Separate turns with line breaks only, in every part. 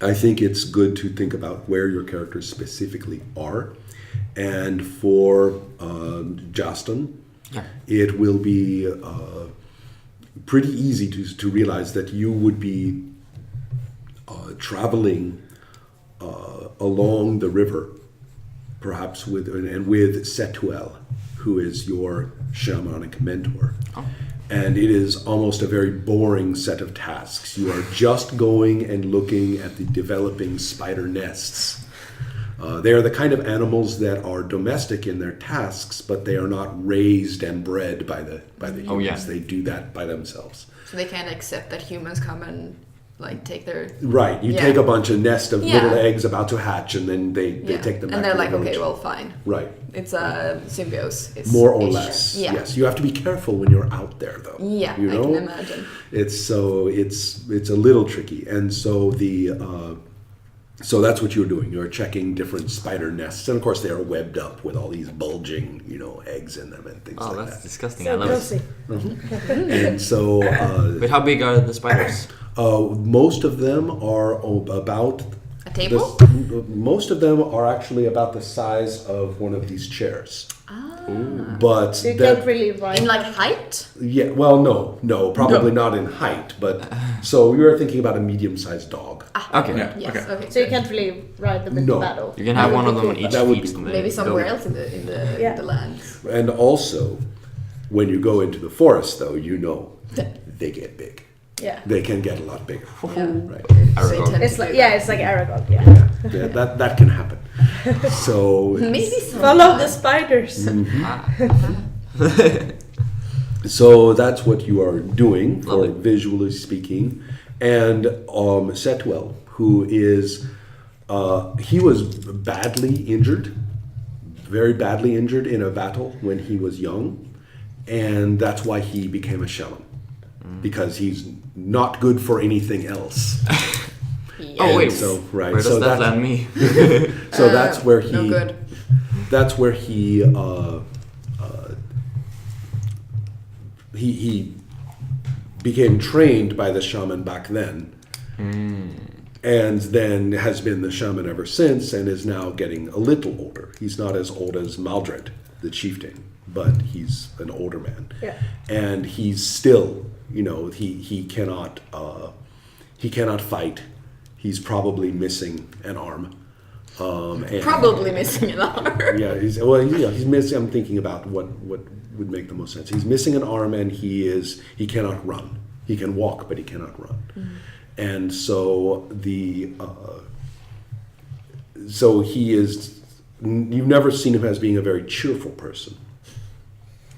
I think it's good to think about where your characters specifically are. And for Justin, it will be pretty easy to realize that you would be traveling along the river, perhaps with Setuel, who is your shamanic mentor. Oh. And it is almost a very boring set of tasks. You are just going and looking at the developing spider nests. They are the kind of animals that are domestic in their tasks, but they are not raised and bred by the humans. Oh, yeah. They do that by themselves.
So they can't accept that humans come and like take their...
Right. You take a bunch of nest of little eggs about to hatch, and then they take them back.
And they're like, okay, well, fine.
Right.
It's a symbiosis.
More or less. Yeah. Yes. You have to be careful when you're out there, though.
Yeah,
you know?
I can imagine.
It's a little tricky, and so so that's what you're doing. You're checking different spider nests, and of course they are webbed up with all these bulging, eggs in them and things like that.
Oh, that's disgusting.
So
I love
grossy.
Mm-hmm. And so,
but how big are the spiders?
Most of them are about
a table.
Most of them are actually about the size of one of these chairs.
Ah.
But
so you can't really ride
in like height?
Yeah, well, no, probably not in height, but so we were thinking about a medium-sized dog.
Okay.
Yeah. Yes. Okay.
So you can't really ride them into battle.
You can have one of them on each feet.
Maybe somewhere else in the lands.
And also, when you go into the forest, though, they get big.
Yeah.
They can get a lot bigger.
Yeah.
Right.
It's like Aragog.
Yeah, that can happen. So
maybe
follow the spiders.
So that's what you are doing, for visually speaking. And Setuel, who is he was badly injured, very badly injured in a battle when he was young, and that's why he became a shaman, because he's not good for anything else.
Oh wait,
right.
Where does that land me?
So that's where he.
No good.
That's where he became trained by the shaman back then, and then has been the shaman ever since, and is now getting a little older. He's not as old as Maldred, the chieftain, but he's an older man.
Yeah.
And he's still, he cannot fight. He's probably missing an arm.
Probably missing an arm.
Yeah, he's missing. I'm thinking about what would make the most sense. He's missing an arm, and he cannot run. He can walk, but he cannot run. Mm-hmm. And so he is. You've never seen him as being a very cheerful person.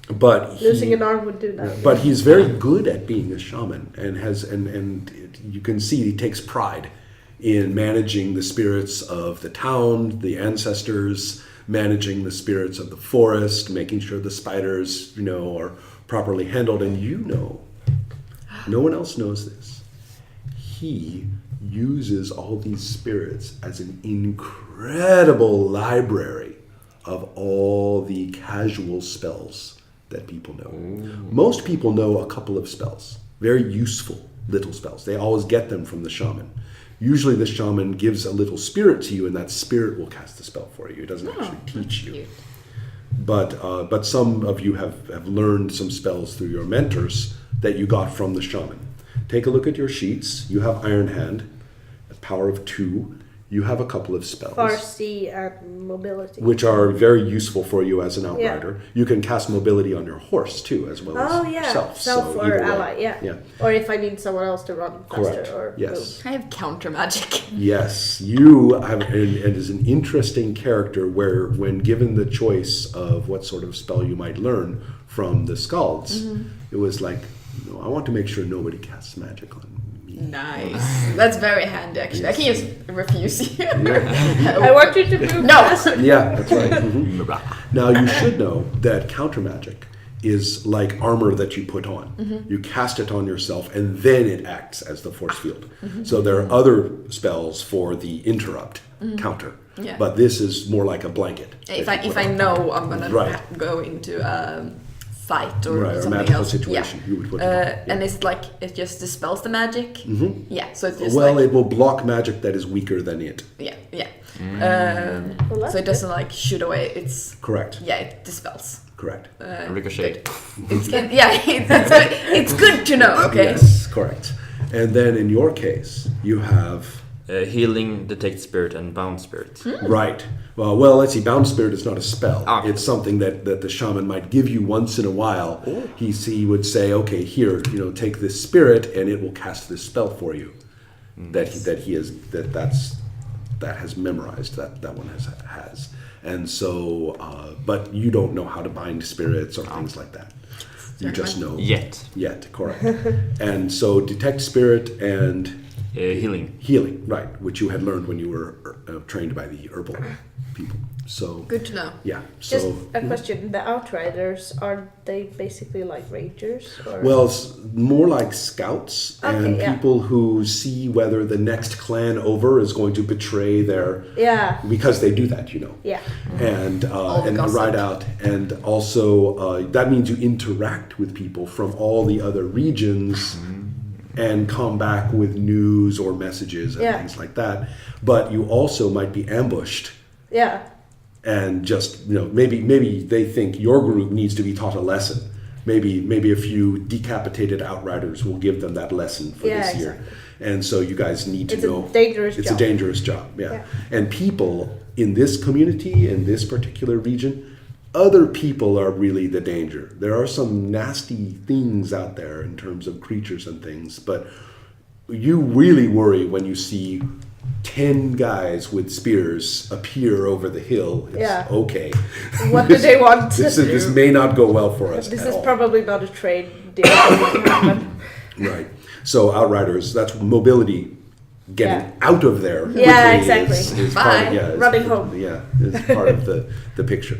But
losing an arm would do that.
But he's very good at being a shaman, and you can see he takes pride in managing the spirits of the town, the ancestors, managing the spirits of the forest, making sure the spiders, are properly handled. And no one else knows this. He uses all these spirits as an incredible library of all the casual spells that people know. Ooh. Most people know a couple of spells, very useful little spells. They always get them from the shaman. Usually the shaman gives a little spirit to you, and that spirit will cast the spell for you. It doesn't actually teach you.
Cute.
But some of you have learned some spells through your mentors that you got from the shaman. Take a look at your sheets. You have Iron Hand, a power of 2. You have a couple of spells.
Farsi and mobility.
Which are very useful for you as an outrider. Yeah. You can cast mobility on your horse too, as well as yourself.
Self or ally, yeah. Or if I need someone else to run faster.
Correct.
Or
yes.
I have counter magic.
Yes, you have, and is an interesting character where, when given the choice of what sort of spell you might learn from the Skalds, it was like, I want to make sure nobody casts magic on me.
Nice. That's very handy, actually. Yes. I can just refuse you.
I want you to move.
No.
Yeah, that's right. Mm-hmm. Now, you should know that counter magic is like armor that you put on. Mm-hmm. You cast it on yourself, and then it acts as the force field. Mm-hmm. So there are other spells for the interrupt counter. Yeah. But this is more like a blanket.
If I know I'm going to go into fight or
Right, or
something
magical
else.
situation,
Yeah.
you would put it on, yeah.
And it's like it just dispels the magic. Yeah, so it's just
Well,
like
it will block magic that is weaker than it.
yeah.
Well, that's
So it doesn't like shoot away. It's
Correct.
it dispels.
Correct.
Ricochet.
It's good. Yeah, it's good to know. Okay.
Yes, correct. And then in your case, you have
Healing, detect spirit, and bound spirit.
right. Well, let's see. Bound spirit is not a spell.
Ah.
It's something that the shaman might give you once in a while. He would say, okay, here, take this spirit, and it will cast this spell for you. That has memorized. That one has. And so, but you don't know how to bind spirits or things like that. You just know yet, correct. And so, detect spirit and healing, right, which you had learned when you were trained by the herbal people. So
Good to know.
yeah.
Just
So
a question: the Outriders, are they basically like rangers? Or?
well, more like scouts and
Okay, yeah.
people who see whether the next clan over is going to betray their.
Yeah.
Because they do that,
Yeah.
and
the gossip.
ride out, and also that means you interact with people from all the other regions, and come back with news or messages and things like that. But you also might be ambushed,
Yeah.
and just maybe they think your group needs to be taught a lesson. Maybe a few decapitated outriders will give them that lesson for this year. And so you guys need to know.
It's a dangerous
It's
job.
a dangerous job, yeah. And people in this community, in this particular region, other people are really the danger. There are some nasty things out there in terms of creatures and things, but you really worry when you see 10 guys with spears appear over the hill. It's okay.
What do they want?
This may not go well for us.
This
at
is
all.
probably not a trade deal.
Right. So outriders, that's mobility. Getting out of there quickly
exactly.
is part
Bye.
of,
Running home.
Yeah, is part of the picture.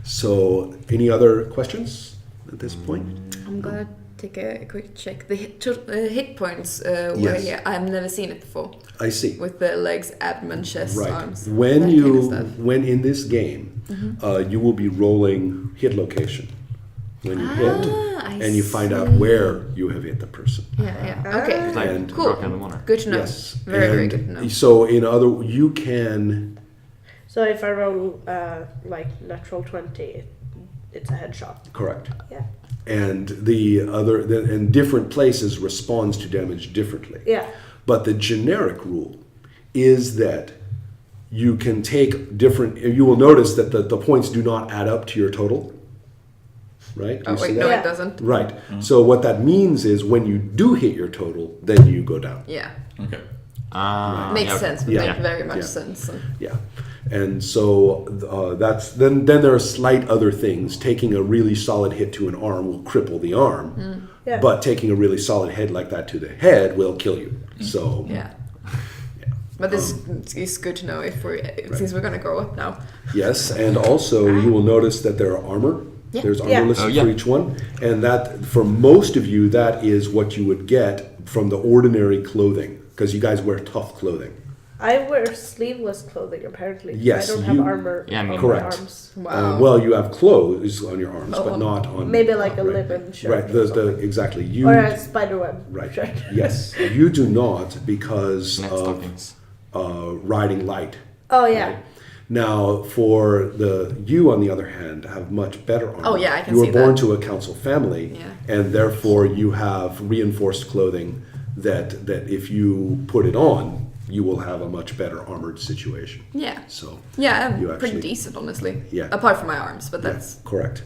So, any other questions at this point?
I'm gonna take a quick check. The hit points were here. I've never seen it before.
I see.
With the legs, abdomen, chest,
Right.
arms.
When
that
you
kind of stuff.
when in this game, you will be rolling hit location when you hit,
I
and you find out where you have hit the person.
Yeah. Okay.
It's like
And-
Rock and Water.
Good to know.
Yes.
Very
and
good to know.
So you can.
So if I roll like natural 20, it's a headshot.
Correct.
Yeah.
And and different places responds to damage differently.
Yeah.
But the generic rule is that you can take different. You will notice that the points do not add up to your total. Right? Do
Oh
you see
wait,
that?
no, it doesn't.
Right. So what that means is when you do hit your total, then you go down.
Yeah.
Okay.
Makes sense.
Yeah.
Make very much
Yeah.
sense.
Yeah. And so that's then there are slight other things. Taking a really solid hit to an arm will cripple the arm,
Yeah.
but taking a really solid hit like that to the head will kill you. So
Yeah. But this is good to know since we're gonna grow up now.
yes, and also you will notice that there are armor.
Yeah.
There's armor
Yeah.
listed
Oh, yeah.
for each one, and that for most of you that is what you would get from the ordinary clothing because you guys wear tough clothing.
I wear sleeveless clothing apparently.
Yes,
I don't have
you-
armor
Yeah, I mean-
on
Correct.
my arms.
Wow.
Well, you have clothes on your arms, but not on.
Maybe like a
right.
linen shirt.
Right.
or something.
Exactly. You.
Or a spiderweb
Right.
shirt.
Yes. You do not because
Net
of
stockings.
riding light.
Oh yeah.
Right? Now, for you on the other hand, have much better armor.
Oh, yeah, I can
You were
see
born
that.
to a council family,
Yeah.
and therefore you have reinforced clothing that if you put it on, you will have a much better armored situation.
Yeah.
So.
Yeah, I'm
You
pretty
actually-
decent, honestly.
Yeah.
Apart from my arms, but that's
Yeah, correct.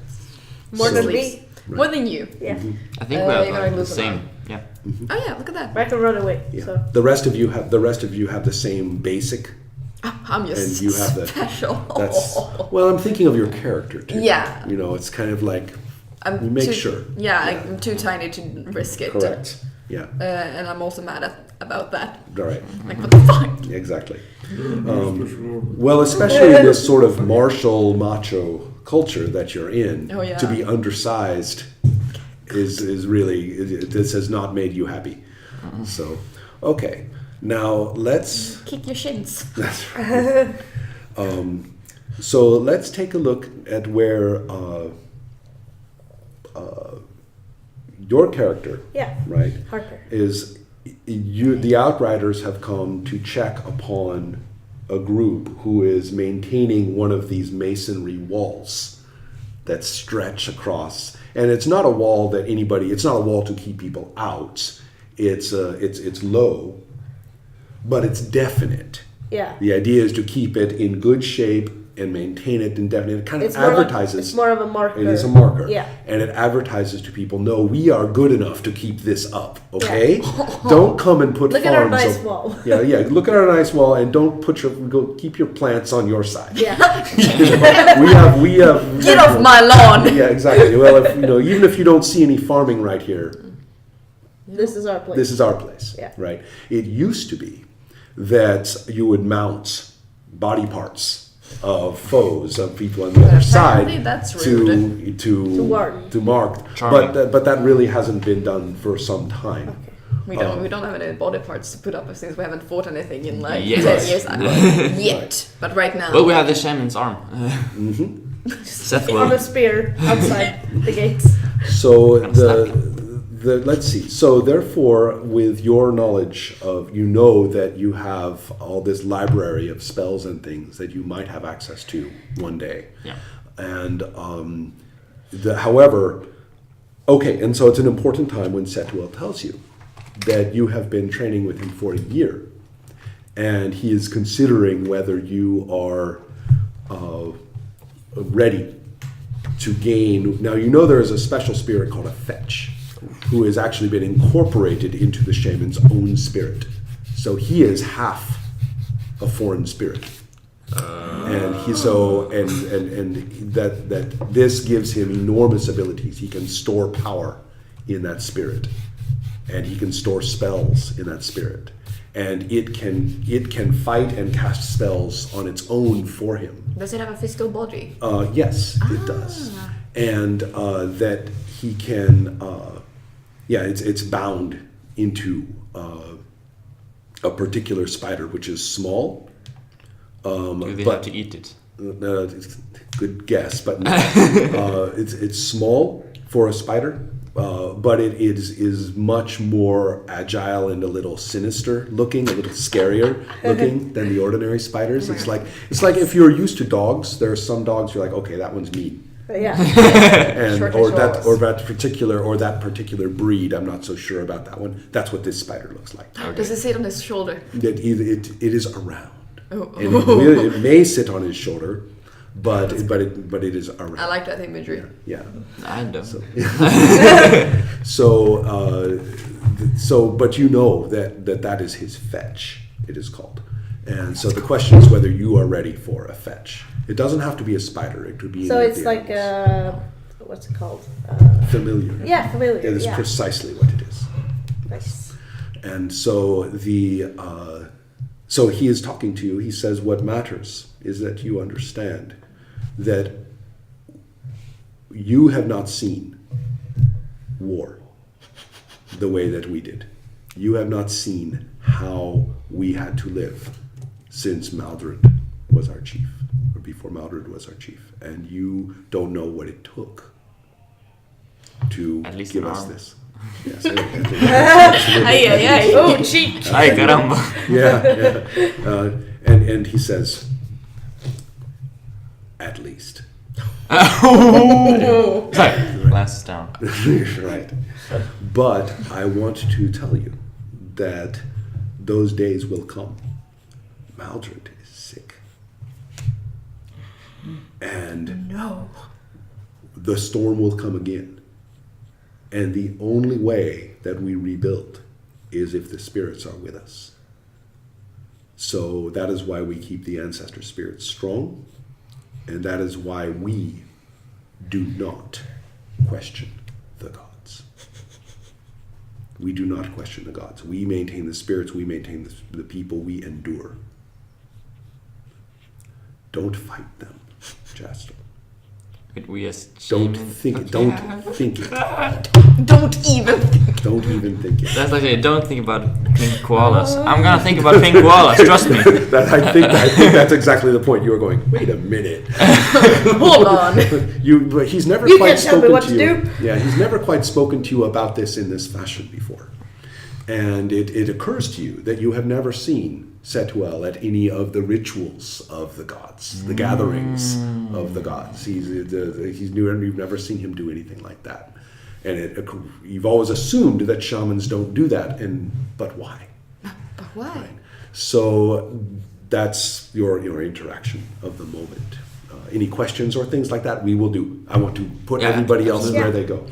More
So-
than
sleeves.
me.
More than you.
Yeah.
I think we
you're
have
gonna
like, the
lose a
same.
lot.
Yeah.
Oh yeah, look at that.
I can run away.
Yeah.
So
The rest of you have the same basic.
I'm just
And you have the-
special.
That's well. I'm thinking of your character too.
Yeah.
You know, it's kind of like
I'm
you make
too,
sure.
Yeah, I'm too tiny to risk it.
Correct. Yeah.
And I'm also mad about that.
All right.
Like, what the fuck?
Exactly. Well, especially in this sort of martial macho culture that you're in,
Oh, yeah.
to be undersized is really this has not made you happy. So, okay. Now let's.
Kick your shins.
That's right. So let's take a look at where your character,
Yeah.
right,
Harper.
is the Outriders have come to check upon a group who is maintaining one of these masonry walls that stretch across, and it's not a wall that it's not a wall to keep people out. It's low, but it's definite.
Yeah.
The idea is to keep it in good shape and maintain it indefinitely. It kind of
It's more
advertises.
it's more of a marker.
It is a marker.
Yeah.
And it advertises to people, no, we are good enough to keep this up, okay? Don't come and put
Look
farms
at our nice
of-
wall.
Yeah, look at our nice wall and don't keep your plants on your side.
Yeah.
we have
Get off my lawn!
Yeah, exactly. Well, even if you don't see any farming right here,
This is our place.
this is our place,
Yeah.
right? It used to be that you would mount body parts of foes, of people on the other
apparently
side
that's
to mark.
Charming.
But that really hasn't been done for some time.
We don't have any body parts to put up since we haven't fought anything in like
Yes.
10 years. Yet.
Right.
But right now.
Well, we have the shaman's arm. Seth
On a
will.
spear outside the gates.
So
I'm
let's see. So therefore, with your knowledge of, that you have all this library of spells and things that you might have access to one day.
Yeah.
And however, okay, and so it's an important time when Setuel tells you that you have been training with him for a year, and he is considering whether you are ready to gain. Now there is a special spirit called a fetch, who has actually been incorporated into the shaman's own spirit. So he is half a foreign spirit. And that this gives him enormous abilities. He can store power in that spirit, and he can store spells in that spirit, and it can fight and cast spells on its own for him.
Does it have a physical body?
Yes, it does, and that he can. It's bound into a particular spider, which is small.
Do they
but
have to eat it?
Good guess, but no. It's small for a spider, but it is much more agile and a little sinister looking, a little scarier looking than the ordinary spiders. It's like if you're used to dogs. There are some dogs you're like, okay, that one's mean.
Yeah.
And
Short
or
and
that
short.
particular breed. I'm not so sure about that one. That's what this spider looks like.
Does it sit on his shoulder?
It is around,
Oh.
and it may sit on his shoulder, but it is around.
I like that imagery.
Yeah.
I don't.
But that is his fetch. It is called, and so the question is whether you are ready for a fetch. It doesn't have to be a spider. It could be.
So
any of
it's
the
like
animals.
what's it called?
Familiar.
Yeah, familiar.
It is
yeah.
precisely what it is.
Nice.
And so so he is talking to you. He says, what matters is that you understand that you have not seen war the way that we did. You have not seen how we had to live since Maldred was our chief, or before Maldred was our chief. And you don't know what it took to
At least
give
an
us
arm.
this. Yes.
Ay.
Oh, cheek.
Ay, caramba.
Yeah. And he says, at least.
Sorry. Glasses down.
Right. But I want to tell you that those days will come. Maldred is sick. And
No.
the storm will come again. And the only way that we rebuild is if the spirits are with us. So that is why we keep the ancestor spirits strong. And that is why we do not question the gods. We do not question the gods. We maintain the spirits, we maintain the people, we endure. Don't fight them, Jasper.
we as
Don't
shaman.
think it.
Okay.
Don't think it.
Don't even think.
Don't even think it.
That's like saying, don't think about pink koalas. I'm gonna think about pink koalas. Trust me.
I think that's exactly the point. You were going. Wait a minute.
Hold on.
But he's never
You
quite
can't tell me
spoken
what
to
to
you.
do.
Yeah, he's never quite spoken to you about this in this fashion before. And it occurs to you that you have never seen Setuel at any of the rituals of the gods, the gatherings of the gods. You've never seen him do anything like that. And you've always assumed that shamans don't do that, but why?
But why?
Right. So that's your interaction of the moment. Any questions or things like that, we will do. I want to put
Yeah,
everybody else
absolutely.
where they go.